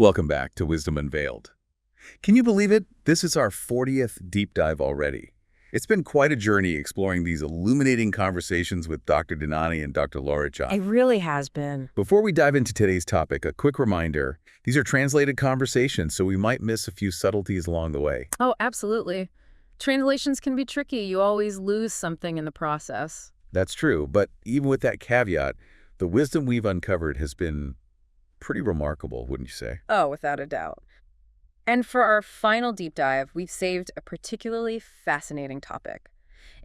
Welcome back to Wisdom Unveiled. Can you believe it? This is our 40th deep dive already. It's been quite a journey exploring these illuminating conversations with Dr. Dinani and Dr. Laura It John. really has been. Before we dive into today's topic, a quick reminder. These are translated conversations, so we might miss a few subtleties along the way. Oh, absolutely. Translations can be tricky. You always lose something in the process. That's true, but even with that caveat, the wisdom we've uncovered has been pretty remarkable, wouldn't you say? Oh, without a doubt. And for our final deep dive, we've saved a particularly fascinating topic.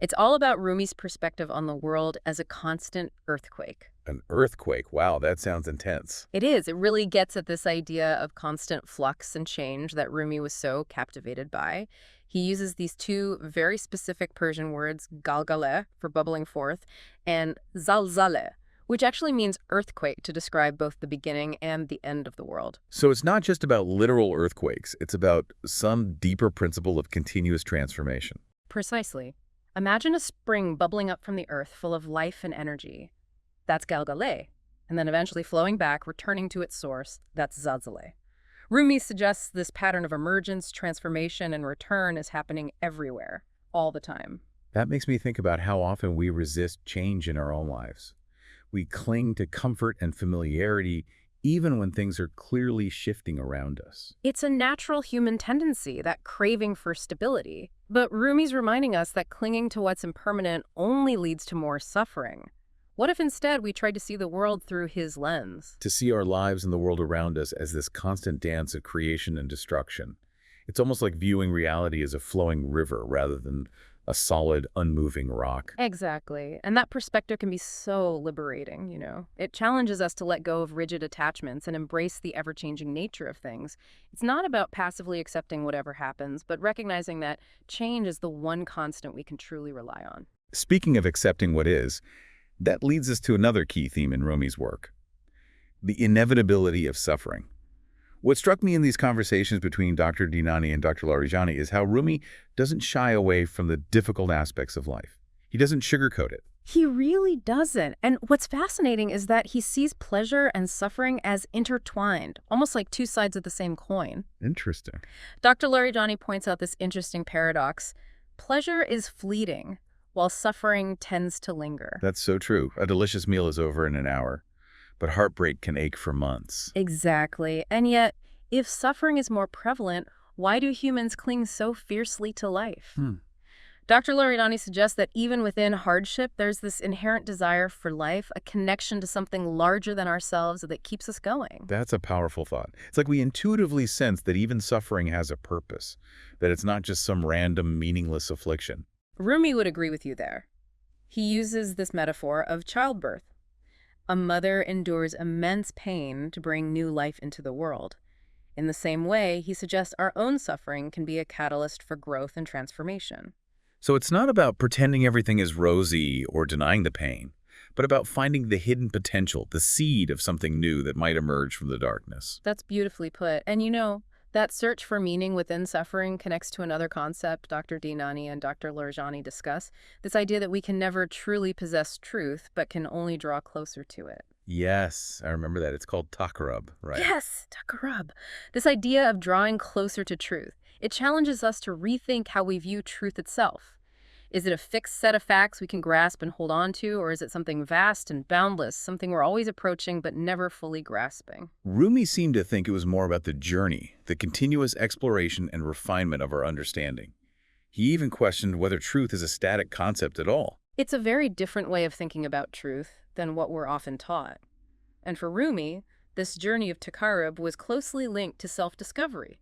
It's all about Rumi's perspective on the world as a constant earthquake. An earthquake. Wow, that sounds intense. It is. It really gets at this idea of constant flux and change that Rumi was so captivated by. He uses these two very specific Persian words, galgale, for bubbling forth, and zalzale, which actually means earthquake, to describe both the beginning and the end of the world. So it's not just about literal earthquakes. It's about some deeper principle of continuous transformation. Precisely. Imagine a spring bubbling up from the earth full of life and energy. That's galgale. And then eventually flowing back, returning to its source. That's zalzale. Rumi suggests this pattern of emergence, transformation, and return is happening everywhere, all the time. That makes me think about how often we resist change in our own lives. We cling to comfort and familiarity even when things are clearly shifting around us. It's a natural human tendency, that craving for stability. But Rumi's reminding us that clinging to what's impermanent only leads to more suffering. What if instead we tried to see the world through his lens? To see our lives and the world around us as this constant dance of creation and destruction. It's almost like viewing reality as a flowing river rather than a solid, unmoving rock. Exactly. And that perspective can be so liberating, It challenges us to let go of rigid attachments and embrace the ever-changing nature of things. It's not about passively accepting whatever happens, but recognizing that change is the one constant we can truly rely on. Speaking of accepting what is, that leads us to another key theme in Rumi's work: the inevitability of suffering. What struck me in these conversations between Dr. Dinani and Dr. Larijani is how Rumi doesn't shy away from the difficult aspects of life. He doesn't sugarcoat it. He really doesn't. And what's fascinating is that he sees pleasure and suffering as intertwined, almost like two sides of the same coin. Interesting. Dr. Larijani points out this interesting paradox. Pleasure is fleeting, while suffering tends to linger. That's so true. A delicious meal is over in an hour, but heartbreak can ache for months. Exactly. And yet, if suffering is more prevalent, why do humans cling so fiercely to life? Dr. Larijani suggests that even within hardship, there's this inherent desire for life, a connection to something larger than ourselves that keeps us going. That's a powerful thought. It's like we intuitively sense that even suffering has a purpose, that it's not just some random, meaningless affliction. Rumi would agree with you there. He uses this metaphor of childbirth. A mother endures immense pain to bring new life into the world. In the same way, he suggests our own suffering can be a catalyst for growth and transformation. So it's not about pretending everything is rosy or denying the pain, but about finding the hidden potential, the seed of something new that might emerge from the darkness. That's beautifully put. And that search for meaning within suffering connects to another concept Dr. Dinani and Dr. Larijani discuss, this idea that we can never truly possess truth, but can only draw closer to it. Yes, I remember that. It's called takarub, right? Yes, takarub. This idea of drawing closer to truth. It challenges us to rethink how we view truth itself. Is it a fixed set of facts we can grasp and hold on to, or is it something vast and boundless, something we're always approaching but never fully grasping? Rumi seemed to think it was more about the journey, the continuous exploration and refinement of our understanding. He even questioned whether truth is a static concept at all. It's a very different way of thinking about truth than what we're often taught. And for Rumi, this journey of takarub was closely linked to self-discovery.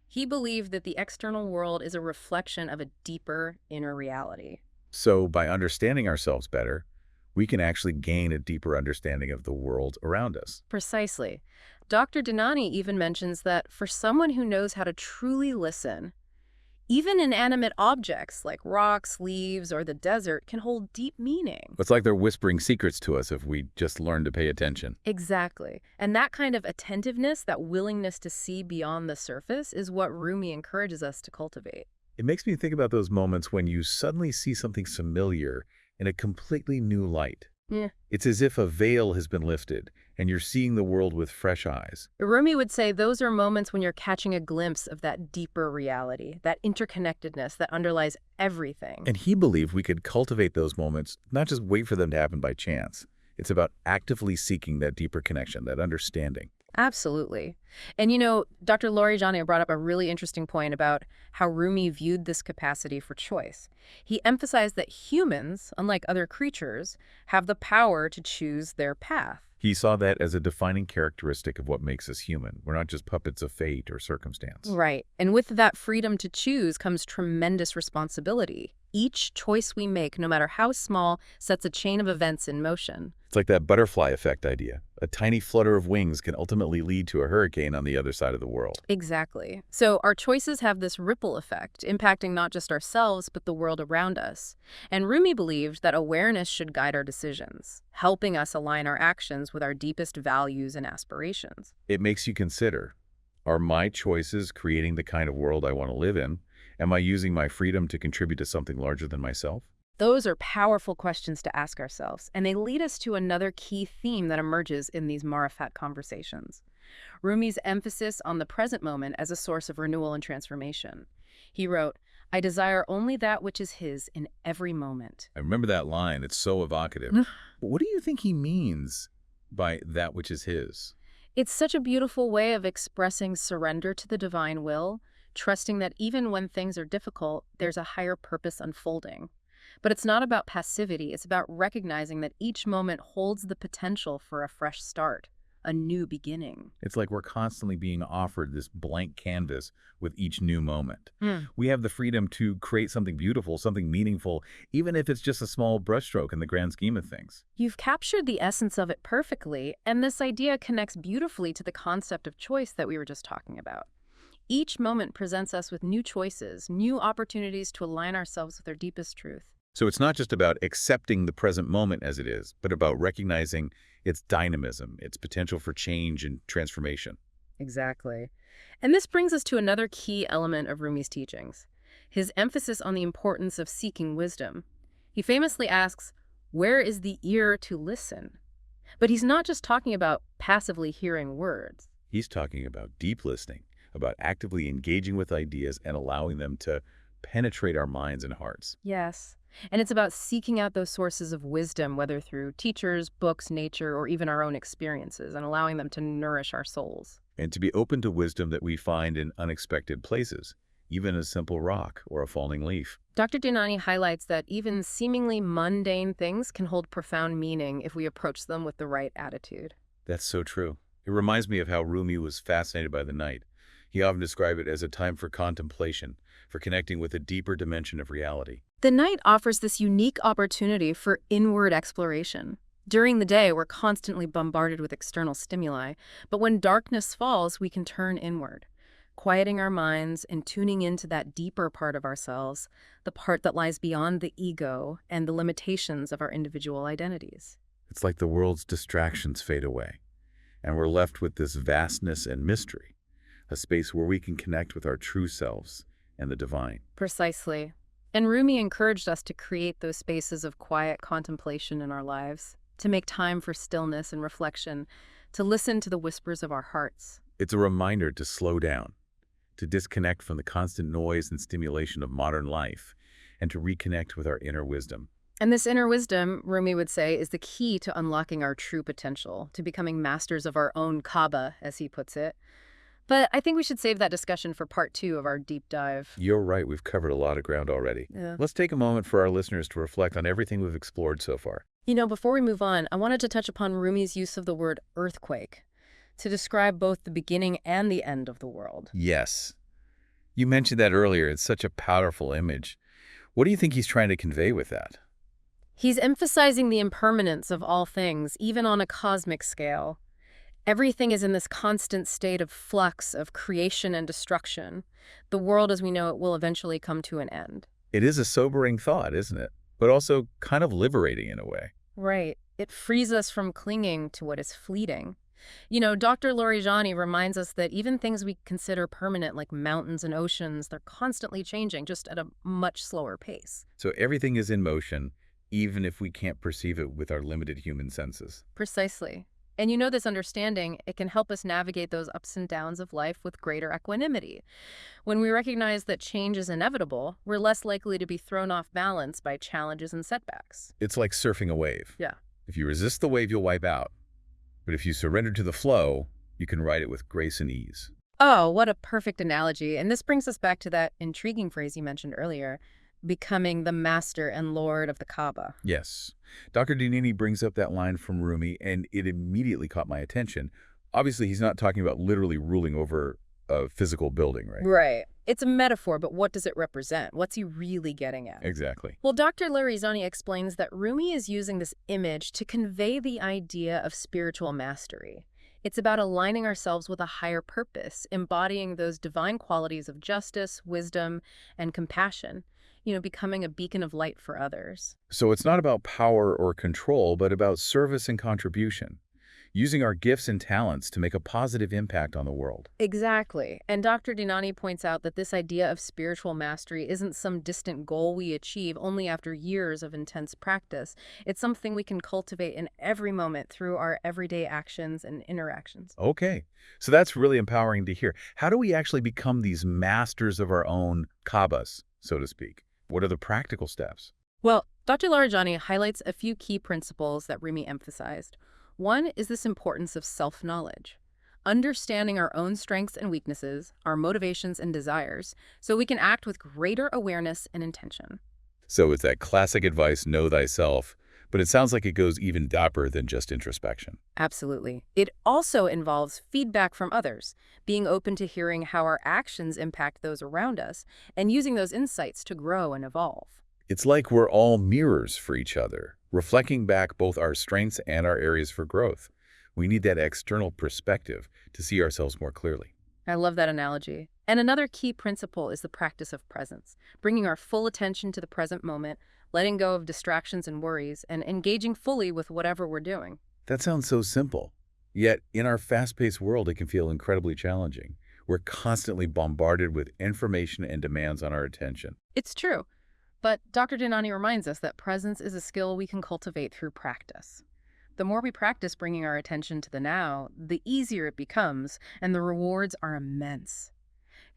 He believed that the external world is a reflection of a deeper inner reality. So by understanding ourselves better, we can actually gain a deeper understanding of the world around us. Precisely. Dr. Dinani even mentions that for someone who knows how to truly listen, even inanimate objects like rocks, leaves, or the desert can hold deep meaning. It's like they're whispering secrets to us if we just learn to pay attention. Exactly. And that kind of attentiveness, that willingness to see beyond the surface, is what Rumi encourages us to cultivate. It makes me think about those moments when you suddenly see something familiar in a completely new light. Yeah. It's as if a veil has been lifted, and you're seeing the world with fresh eyes. Rumi would say those are moments when you're catching a glimpse of that deeper reality, that interconnectedness that underlies everything. And he believed we could cultivate those moments, not just wait for them to happen by chance. It's about actively seeking that deeper connection, that understanding. Absolutely. And you know, Dr. Laurijani brought up a really interesting point about how Rumi viewed this capacity for choice. He emphasized that humans, unlike other creatures, have the power to choose their path. He saw that as a defining characteristic of what makes us human. We're not just puppets of fate or circumstance. Right. And with that freedom to choose comes tremendous responsibility. Each choice we make, no matter how small, sets a chain of events in motion. It's like that butterfly effect idea. A tiny flutter of wings can ultimately lead to a hurricane on the other side of the world. Exactly. So our choices have this ripple effect, impacting not just ourselves, but the world around us. And Rumi believed that awareness should guide our decisions, helping us align our actions with our deepest values and aspirations. It makes you consider, are my choices creating the kind of world I want to live in? Am I using my freedom to contribute to something larger than myself? Those are powerful questions to ask ourselves, and they lead us to another key theme that emerges in these Marifat conversations. Rumi's emphasis on the present moment as a source of renewal and transformation. He wrote, "I desire only that which is his in every moment." I remember that line. It's so evocative. What do you think he means by that which is his? It's such a beautiful way of expressing surrender to the divine will, trusting that even when things are difficult, there's a higher purpose unfolding. But it's not about passivity, it's about recognizing that each moment holds the potential for a fresh start, a new beginning. It's like we're constantly being offered this blank canvas with each new moment. We have the freedom to create something beautiful, something meaningful, even if it's just a small brushstroke in the grand scheme of things. You've captured the essence of it perfectly, and this idea connects beautifully to the concept of choice that we were just talking about. Each moment presents us with new choices, new opportunities to align ourselves with our deepest truth. So it's not just about accepting the present moment as it is, but about recognizing its dynamism, its potential for change and transformation. Exactly. And this brings us to another key element of Rumi's teachings, his emphasis on the importance of seeking wisdom. He famously asks, "Where is the ear to listen?" But he's not just talking about passively hearing words. He's talking about deep listening, about actively engaging with ideas and allowing them to penetrate our minds and hearts. Yes. And it's about seeking out those sources of wisdom, whether through teachers, books, nature, or even our own experiences, and allowing them to nourish our souls. And to be open to wisdom that we find in unexpected places, even a simple rock or a falling leaf. Dr. Dinani highlights that even seemingly mundane things can hold profound meaning if we approach them with the right attitude. That's so true. It reminds me of how Rumi was fascinated by the night. He often described it as a time for contemplation, for connecting with a deeper dimension of reality. The night offers this unique opportunity for inward exploration. During the day, we're constantly bombarded with external stimuli, but when darkness falls, we can turn inward, quieting our minds and tuning into that deeper part of ourselves, the part that lies beyond the ego and the limitations of our individual identities. It's like the world's distractions fade away, and we're left with this vastness and mystery, a space where we can connect with our true selves and the divine. Precisely. And Rumi encouraged us to create those spaces of quiet contemplation in our lives, to make time for stillness and reflection, to listen to the whispers of our hearts. It's a reminder to slow down, to disconnect from the constant noise and stimulation of modern life, and to reconnect with our inner wisdom. And this inner wisdom, Rumi would say, is the key to unlocking our true potential, to becoming masters of our own Kaaba, as he puts it. But I think we should save that discussion for part 2 of our deep dive. You're right, we've covered a lot of ground already. Yeah. Let's take a moment for our listeners to reflect on everything we've explored so far. You know, before we move on, I wanted to touch upon Rumi's use of the word earthquake to describe both the beginning and the end of the world. Yes. You mentioned that earlier. It's such a powerful image. What do you think he's trying to convey with that? He's emphasizing the impermanence of all things, even on a cosmic scale. Everything is in this constant state of flux, of creation and destruction. The world as we know it will eventually come to an end. It is a sobering thought, isn't it? But also kind of liberating in a way. Right. It frees us from clinging to what is fleeting. You know, Dr. Laurijani reminds us that even things we consider permanent, like mountains and oceans, they're constantly changing, just at a much slower pace. So everything is in motion, even if we can't perceive it with our limited human senses. Precisely. And this understanding, it can help us navigate those ups and downs of life with greater equanimity. When we recognize that change is inevitable, we're less likely to be thrown off balance by challenges and setbacks. It's like surfing a wave. Yeah. If you resist the wave, you'll wipe out. But if you surrender to the flow, you can ride it with grace and ease. Oh, what a perfect analogy. And this brings us back to that intriguing phrase you mentioned earlier, becoming the master and lord of the Kaaba. Yes. Dr. Dinani brings up that line from Rumi, and it immediately caught my attention. Obviously, he's not talking about literally ruling over a physical building, right? Right. It's a metaphor, but what does it represent? What's he really getting at? Exactly. Well, Dr. Larizani explains that Rumi is using this image to convey the idea of spiritual mastery. It's about aligning ourselves with a higher purpose, embodying those divine qualities of justice, wisdom, and compassion, becoming a beacon of light for others. So it's not about power or control, but about service and contribution, using our gifts and talents to make a positive impact on the world. Exactly. And Dr. Dinani points out that this idea of spiritual mastery isn't some distant goal we achieve only after years of intense practice. It's something we can cultivate in every moment through our everyday actions and interactions. Okay, so that's really empowering to hear. How do we actually become these masters of our own Kaabas, so to speak? What are the practical steps? Well, Dr. Larijani highlights a few key principles that Rumi emphasized. One is this importance of self-knowledge, understanding our own strengths and weaknesses, our motivations and desires, so we can act with greater awareness and intention. So it's that classic advice, know thyself, but it sounds like it goes even deeper than just introspection. Absolutely. It also involves feedback from others, being open to hearing how our actions impact those around us, and using those insights to grow and evolve. It's like we're all mirrors for each other, reflecting back both our strengths and our areas for growth. We need that external perspective to see ourselves more clearly. I love that analogy. And another key principle is the practice of presence, bringing our full attention to the present moment, letting go of distractions and worries, and engaging fully with whatever we're doing. That sounds so simple. Yet, in our fast-paced world, it can feel incredibly challenging. We're constantly bombarded with information and demands on our attention. It's true. But Dr. Dinani reminds us that presence is a skill we can cultivate through practice. The more we practice bringing our attention to the now, the easier it becomes, and the rewards are immense.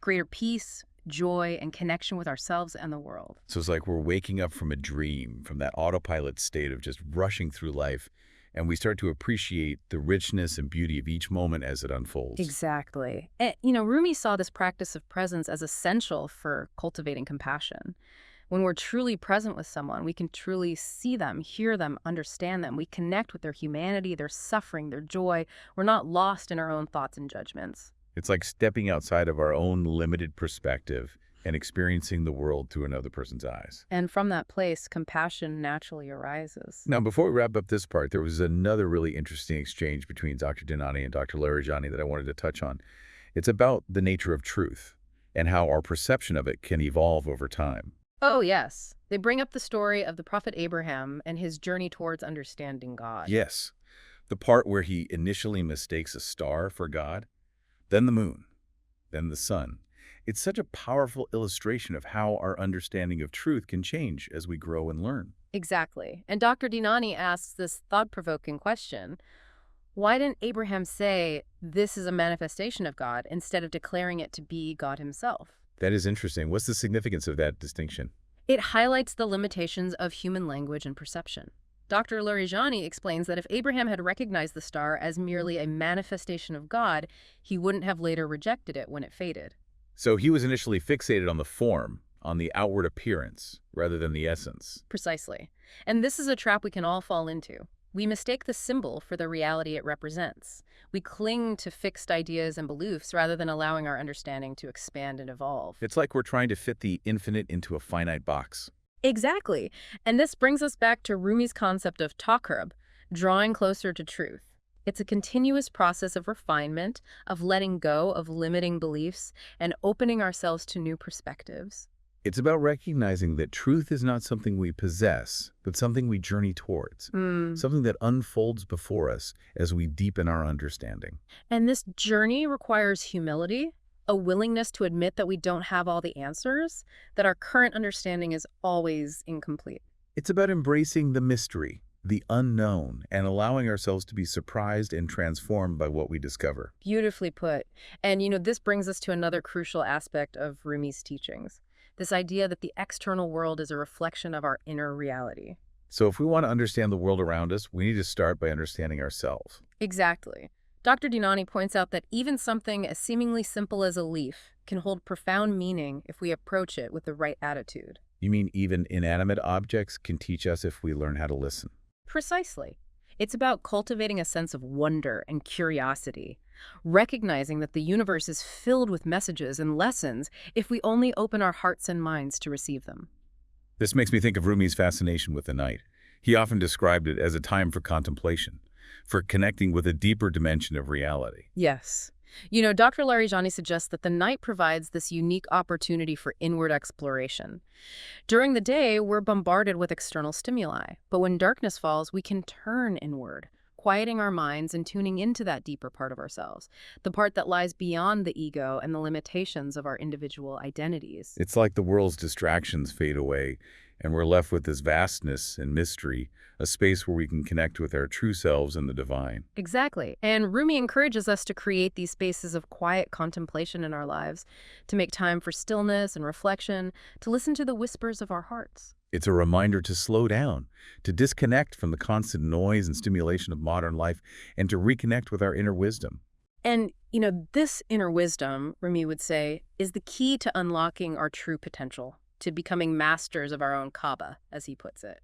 Greater peace, joy, and connection with ourselves and the world. So it's like we're waking up from a dream, from that autopilot state of just rushing through life, and we start to appreciate the richness and beauty of each moment as it unfolds. Exactly. And, Rumi saw this practice of presence as essential for cultivating compassion. When we're truly present with someone, we can truly see them, hear them, understand them. We connect with their humanity, their suffering, their joy. We're not lost in our own thoughts and judgments. It's like stepping outside of our own limited perspective and experiencing the world through another person's eyes. And from that place, compassion naturally arises. Now, before we wrap up this part, there was another really interesting exchange between Dr. Dinani and Dr. Larijani that I wanted to touch on. It's about the nature of truth and how our perception of it can evolve over time. Oh, yes. They bring up the story of the prophet Abraham and his journey towards understanding God. Yes, the part where he initially mistakes a star for God, then the moon, then the sun. It's such a powerful illustration of how our understanding of truth can change as we grow and learn. Exactly. And Dr. Dinani asks this thought-provoking question. Why didn't Abraham say, this is a manifestation of God, instead of declaring it to be God himself? That is interesting. What's the significance of that distinction? It highlights the limitations of human language and perception. Dr. Larijani explains that if Abraham had recognized the star as merely a manifestation of God, he wouldn't have later rejected it when it faded. So he was initially fixated on the form, on the outward appearance, rather than the essence. Precisely. And this is a trap we can all fall into. We mistake the symbol for the reality it represents. We cling to fixed ideas and beliefs rather than allowing our understanding to expand and evolve. It's like we're trying to fit the infinite into a finite box. Exactly. And this brings us back to Rumi's concept of taqarrub, drawing closer to truth. It's a continuous process of refinement, of letting go of limiting beliefs, and opening ourselves to new perspectives. It's about recognizing that truth is not something we possess, but something we journey towards, something that unfolds before us as we deepen our understanding. And this journey requires humility, a willingness to admit that we don't have all the answers, that our current understanding is always incomplete. It's about embracing the mystery, the unknown, and allowing ourselves to be surprised and transformed by what we discover. Beautifully put. And, this brings us to another crucial aspect of Rumi's teachings. This idea that the external world is a reflection of our inner reality. So if we want to understand the world around us, we need to start by understanding ourselves. Exactly. Dr. Dinani points out that even something as seemingly simple as a leaf can hold profound meaning if we approach it with the right attitude. You mean even inanimate objects can teach us if we learn how to listen? Precisely. It's about cultivating a sense of wonder and curiosity, recognizing that the universe is filled with messages and lessons if we only open our hearts and minds to receive them. This makes me think of Rumi's fascination with the night. He often described it as a time for contemplation, for connecting with a deeper dimension of reality. Yes. Dr. Larijani suggests that the night provides this unique opportunity for inward exploration. During the day, we're bombarded with external stimuli, but when darkness falls, we can turn inward, quieting our minds and tuning into that deeper part of ourselves, the part that lies beyond the ego and the limitations of our individual identities. It's like the world's distractions fade away, and we're left with this vastness and mystery, a space where we can connect with our true selves and the divine. Exactly. And Rumi encourages us to create these spaces of quiet contemplation in our lives, to make time for stillness and reflection, to listen to the whispers of our hearts. It's a reminder to slow down, to disconnect from the constant noise and stimulation of modern life, and to reconnect with our inner wisdom. And, this inner wisdom, Rumi would say, is the key to unlocking our true potential, to becoming masters of our own Kaaba, as he puts it.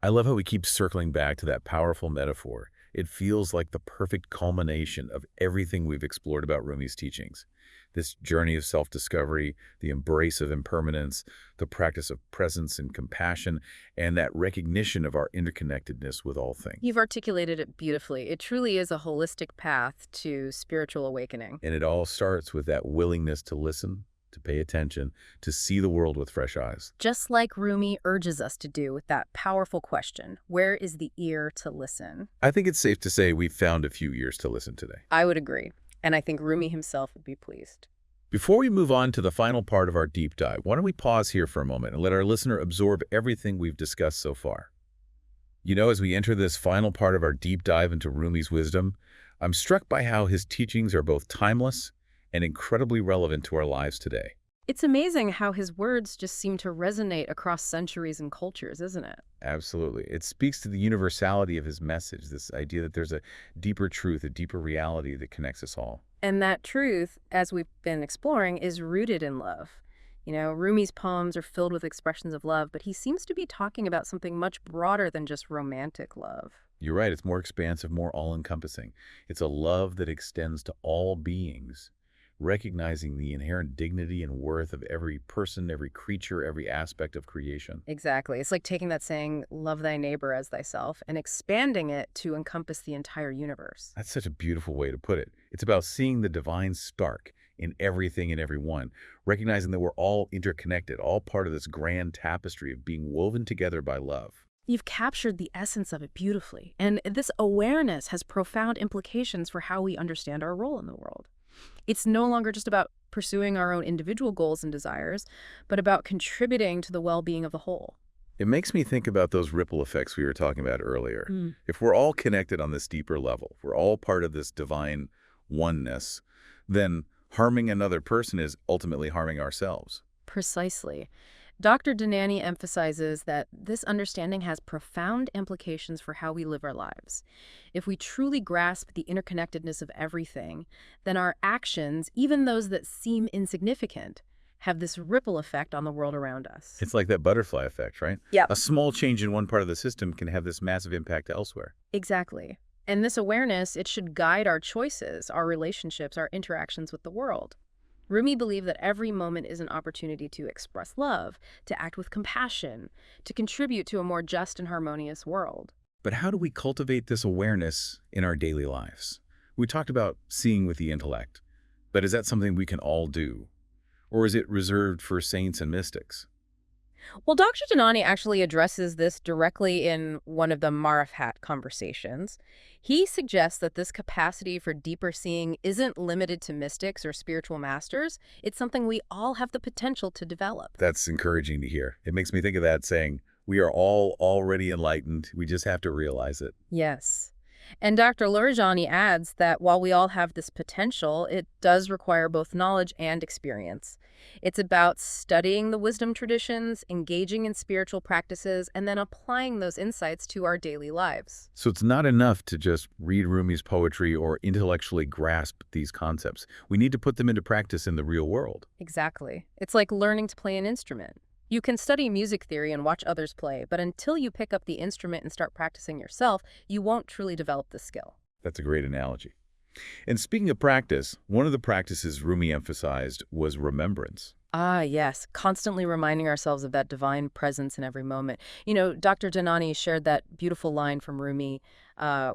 I love how we keep circling back to that powerful metaphor. It feels like the perfect culmination of everything we've explored about Rumi's teachings. This journey of self-discovery, the embrace of impermanence, the practice of presence and compassion, and that recognition of our interconnectedness with all things. You've articulated it beautifully. It truly is a holistic path to spiritual awakening. And it all starts with that willingness to listen, to pay attention, to see the world with fresh eyes. Just like Rumi urges us to do with that powerful question, where is the ear to listen? I think it's safe to say we've found a few ears to listen today. I would agree. And I think Rumi himself would be pleased. Before we move on to the final part of our deep dive, why don't we pause here for a moment and let our listener absorb everything we've discussed so far. As we enter this final part of our deep dive into Rumi's wisdom, I'm struck by how his teachings are both timeless and incredibly relevant to our lives today. It's amazing how his words just seem to resonate across centuries and cultures, isn't it? Absolutely. It speaks to the universality of his message, this idea that there's a deeper truth, a deeper reality that connects us all. And that truth, as we've been exploring, is rooted in love. Rumi's poems are filled with expressions of love, but he seems to be talking about something much broader than just romantic love. You're right. It's more expansive, more all-encompassing. It's a love that extends to all beings, recognizing the inherent dignity and worth of every person, every creature, every aspect of creation. Exactly. It's like taking that saying, love thy neighbor as thyself, and expanding it to encompass the entire universe. That's such a beautiful way to put it. It's about seeing the divine spark in everything and everyone, recognizing that we're all interconnected, all part of this grand tapestry of being woven together by love. You've captured the essence of it beautifully, and this awareness has profound implications for how we understand our role in the world. It's no longer just about pursuing our own individual goals and desires, but about contributing to the well-being of the whole. It makes me think about those ripple effects we were talking about earlier. If we're all connected on this deeper level, we're all part of this divine oneness, then harming another person is ultimately harming ourselves. Precisely. Dr. Dinani emphasizes that this understanding has profound implications for how we live our lives. If we truly grasp the interconnectedness of everything, then our actions, even those that seem insignificant, have this ripple effect on the world around us. It's like that butterfly effect, right? Yeah. A small change in one part of the system can have this massive impact elsewhere. Exactly. And this awareness, it should guide our choices, our relationships, our interactions with the world. Rumi believed that every moment is an opportunity to express love, to act with compassion, to contribute to a more just and harmonious world. But how do we cultivate this awareness in our daily lives? We talked about seeing with the intellect, but is that something we can all do? Or is it reserved for saints and mystics? Well, Dr. Dinani actually addresses this directly in one of the Marifat conversations. He suggests that this capacity for deeper seeing isn't limited to mystics or spiritual masters. It's something we all have the potential to develop. That's encouraging to hear. It makes me think of that saying, We are all already enlightened. We just have to realize it. Yes. And Dr. Laurijani adds that while we all have this potential, it does require both knowledge and experience. It's about studying the wisdom traditions, engaging in spiritual practices, and then applying those insights to our daily lives. So it's not enough to just read Rumi's poetry or intellectually grasp these concepts. We need to put them into practice in the real world. Exactly. It's like learning to play an instrument. You can study music theory and watch others play, but until you pick up the instrument and start practicing yourself, you won't truly develop the skill. That's a great analogy. And speaking of practice, one of the practices Rumi emphasized was remembrance. Ah, yes, constantly reminding ourselves of that divine presence in every moment. Dr. Janani shared that beautiful line from Rumi,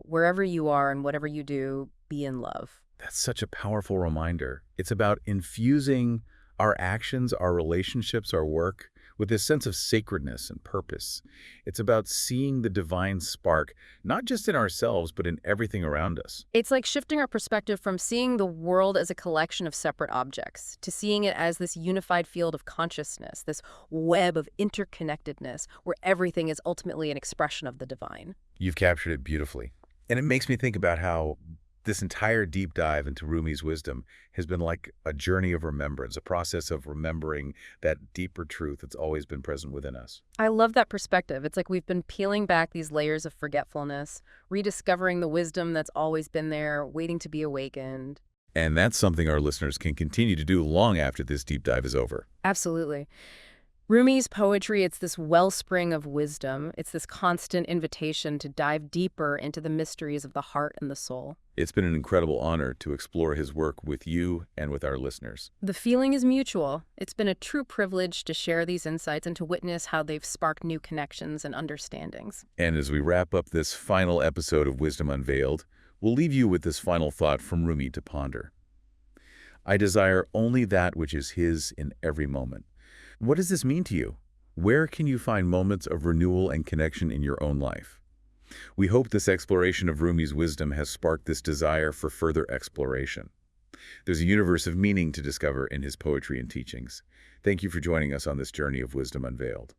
wherever you are and whatever you do, be in love. That's such a powerful reminder. It's about infusing our actions, our relationships, our work with this sense of sacredness and purpose. It's about seeing the divine spark, not just in ourselves, but in everything around us. It's like shifting our perspective from seeing the world as a collection of separate objects to seeing it as this unified field of consciousness, this web of interconnectedness, where everything is ultimately an expression of the divine. You've captured it beautifully. And it makes me think about how this entire deep dive into Rumi's wisdom has been like a journey of remembrance, a process of remembering that deeper truth that's always been present within us. I love that perspective. It's like we've been peeling back these layers of forgetfulness, rediscovering the wisdom that's always been there, waiting to be awakened. And that's something our listeners can continue to do long after this deep dive is over. Absolutely. Rumi's poetry, it's this wellspring of wisdom. It's this constant invitation to dive deeper into the mysteries of the heart and the soul. It's been an incredible honor to explore his work with you and with our listeners. The feeling is mutual. It's been a true privilege to share these insights and to witness how they've sparked new connections and understandings. And as we wrap up this final episode of Wisdom Unveiled, we'll leave you with this final thought from Rumi to ponder. I desire only that which is his in every moment. What does this mean to you? Where can you find moments of renewal and connection in your own life? We hope this exploration of Rumi's wisdom has sparked this desire for further exploration. There's a universe of meaning to discover in his poetry and teachings. Thank you for joining us on this journey of Wisdom Unveiled.